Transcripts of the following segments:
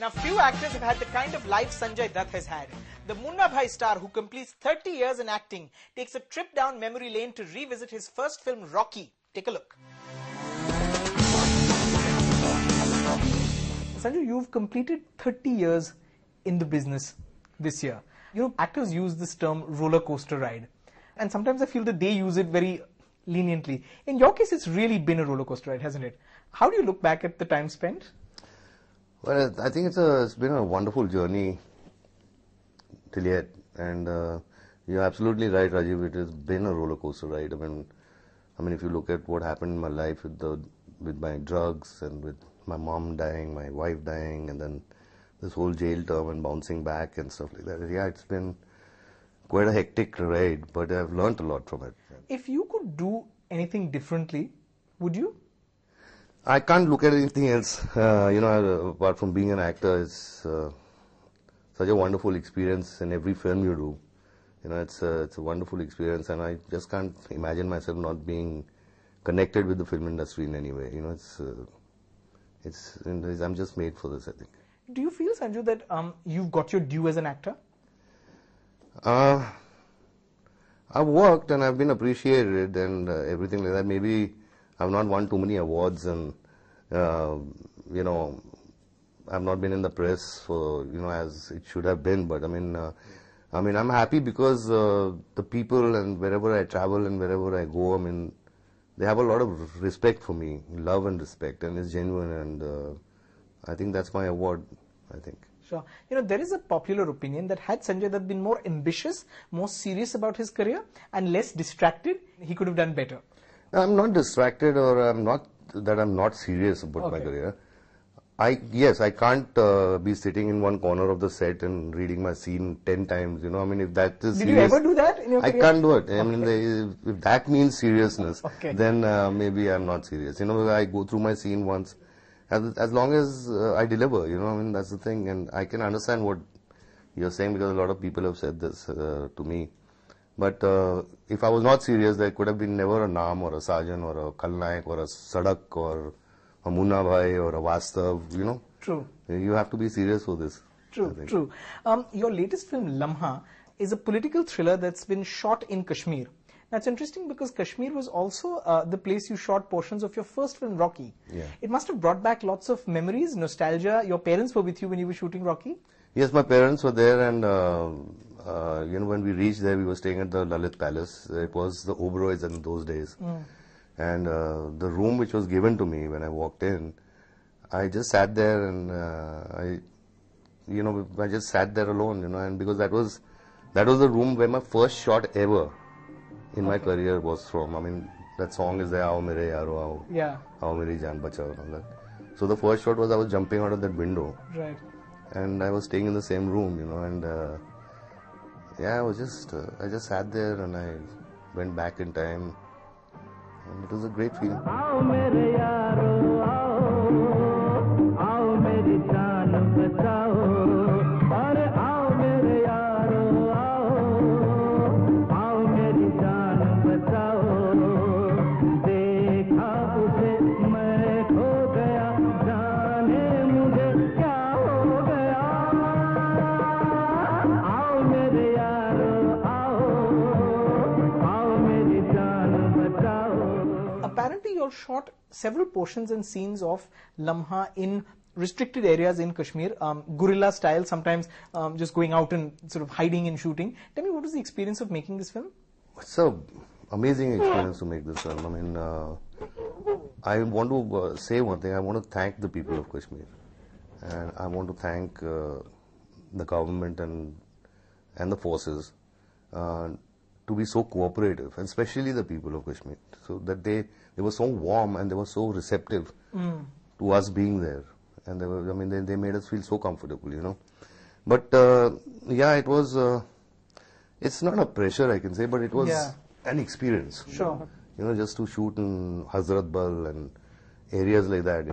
Now, few actors have had the kind of life Sanjay Dutt has had. The Munna Bhai star, who completes 30 years in acting, takes a trip down memory lane to revisit his first film, Rocky. Take a look. Sanju, you've completed 30 years in the business this year. You know, actors use this term roller coaster ride. And sometimes I feel that they use it very leniently. In your case, it's really been a roller coaster ride, hasn't it? How do you look back at the time spent? Well, I think it's been a wonderful journey till yet, and you're absolutely right, Rajiv. It has been a roller coaster ride. I mean, if you look at what happened in my life with my drugs and with my mom dying, my wife dying, and then this whole jail term and bouncing back and stuff like that. Yeah, it's been quite a hectic ride, but I've learned a lot from it. If you could do anything differently, would you? I can't look at anything else, apart from being an actor. It's such a wonderful experience in every film you do. You know, it's a wonderful experience, and I just can't imagine myself not being connected with the film industry in any way. You know, I'm just made for this, I think. Do you feel, Sanju, that you've got your due as an actor? I've worked and I've been appreciated and everything like that. Maybe I've not won too many awards, and I've not been in the press for as it should have been. But I'm happy because the people, and wherever I travel and wherever I go, they have a lot of respect for me, love and respect, and it's genuine. And I think that's my award, I think. Sure. You know, there is a popular opinion that had Sanjay Dutt been more ambitious, more serious about his career, and less distracted, he could have done better. I'm not distracted, or I'm not serious about my career. Yes, I can't be sitting in one corner of the set and reading my scene 10 times. If that is serious. Did you ever do that in your career? I can't do it. Okay. If that means seriousness, then maybe I'm not serious. I go through my scene once. As long as I deliver, that's the thing. And I can understand what you're saying, because a lot of people have said this to me. But if I was not serious, there could have been never a Naam or a Sajan or a Khalnaik or a Sadak or a Munna Bhai or a Vastav, True. You have to be serious for this. True. Your latest film, Lamha, is a political thriller that's been shot in Kashmir. That's interesting because Kashmir was also the place you shot portions of your first film, Rocky. Yeah. It must have brought back lots of memories, nostalgia. Your parents were with you when you were shooting Rocky? Yes, my parents were there, and when we reached there, we were staying at the Lalit Palace. It was the Oberoi's in those days. And the room which was given to me when I walked in, I just sat there, and I just sat there alone, and because that was the room where my first shot ever in my career was from. That song is there, Aao Mere Yaro Aao. Yeah. Aao Meri Jaan Bachao and all that. So the first shot was I was jumping out of that window. Right. And I was staying in the same room, and I just sat there, and I went back in time, and it was a great feeling. Aao mere yaro aao, aao meri jaan bachao, aare aao mere yaro aao, aao meri jaan bachao, dekha ujhe main kho gaya, jaane mujhe kya ho gaya, aao mere yaro aao, aao meri jaan bachao. Apparently, you all shot several portions and scenes of Lamha in restricted areas in Kashmir, guerrilla style, sometimes just going out and sort of hiding and shooting. Tell me, what was the experience of making this film? It's an amazing experience to make this film. I want to say one thing. I want to thank the people of Kashmir, and I want to thank the government and the forces to be so cooperative, and especially the people of Kashmir, so that they were so warm and they were so receptive to us being there, and they made us feel so comfortable, But it was. It's not a pressure, I can say, but it was an experience. Sure. Just to shoot in Hazrat Bal and areas like that.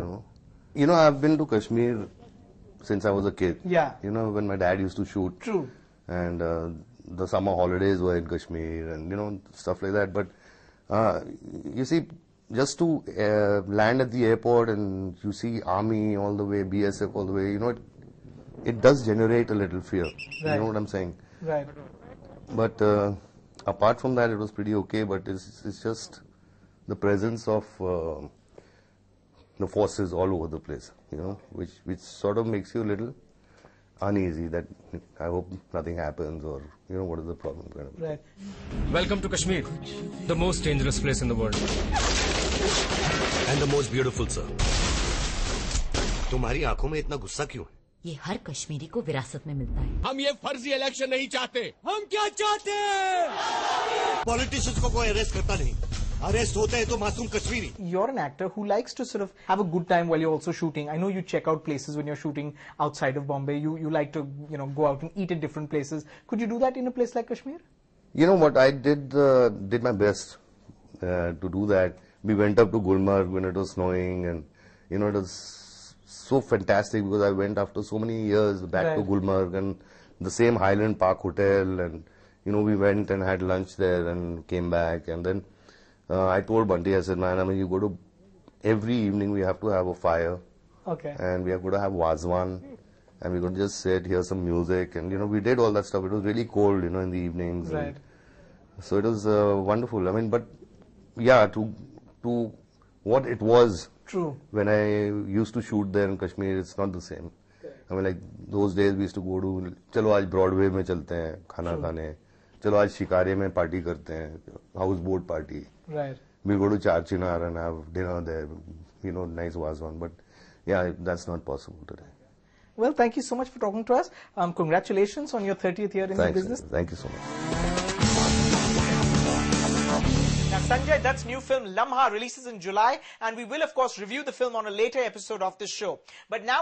I've been to Kashmir since I was a kid. Yeah. When my dad used to shoot. True. And the summer holidays were in Kashmir and, stuff like that. But, you see, just to land at the airport and you see army all the way, BSF all the way, it does generate a little fear. Right. You know what I'm saying? Right. But apart from that, it was pretty okay. But it's just the presence of the forces all over the place, you know, which sort of makes you a little uneasy. That I hope nothing happens, or you know, what is the problem? Kind of. Right. Welcome to Kashmir, the most dangerous place in the world. And the most beautiful, sir. तुम्हारी आंखों में इतना गुस्सा क्यों है? ये हर कश्मीरी को विरासत में मिलता है। हम ये फर्जी इलेक्शन नहीं चाहते। हम क्या चाहते हैं? पॉलिटिशियंस को कोई अरेस्ट करता नहीं। अरेस्ट होते हैं तो मासूम Kashmiri. You're an actor who likes to sort of have a good time while you're also shooting. I know you check out places when you're shooting outside of Bombay. You like to, you know, go out and eat at different places. Could you do that in a place like Kashmir? You know what? I did my best to do that. We went up to Gulmarg when it was snowing, and you know, it was so fantastic because I went after so many years back to Gulmarg, and the same Highland Park Hotel, and you know, we went and had lunch there and came back, and then I told Bunty, I said, man, I mean, you go to every evening we have to have a fire, Okay. and we are going to have wazwan, and we're going to just sit, hear some music, and you know, we did all that stuff. It was really cold, you know, in the evenings. Right. So it was wonderful. I mean, but yeah, to what it was True. when I used to shoot there in Kashmir, it's not the same. I mean, like those days we used to go to, चलो आज Broadway में चलते हैं खाना खाने, चलो आज शिकारे में पार्टी करते हैं, house boat party. Right. We go to Charchinar and have dinner there, you know, nice wazwan. But yeah, that's not possible today. Well, thank you so much for talking to us. Congratulations on your 30th year in the business. Thank you so much. Now, Sanjay Dutt's new film Lamha releases in July, and we will, of course, review the film on a later episode of this show. But now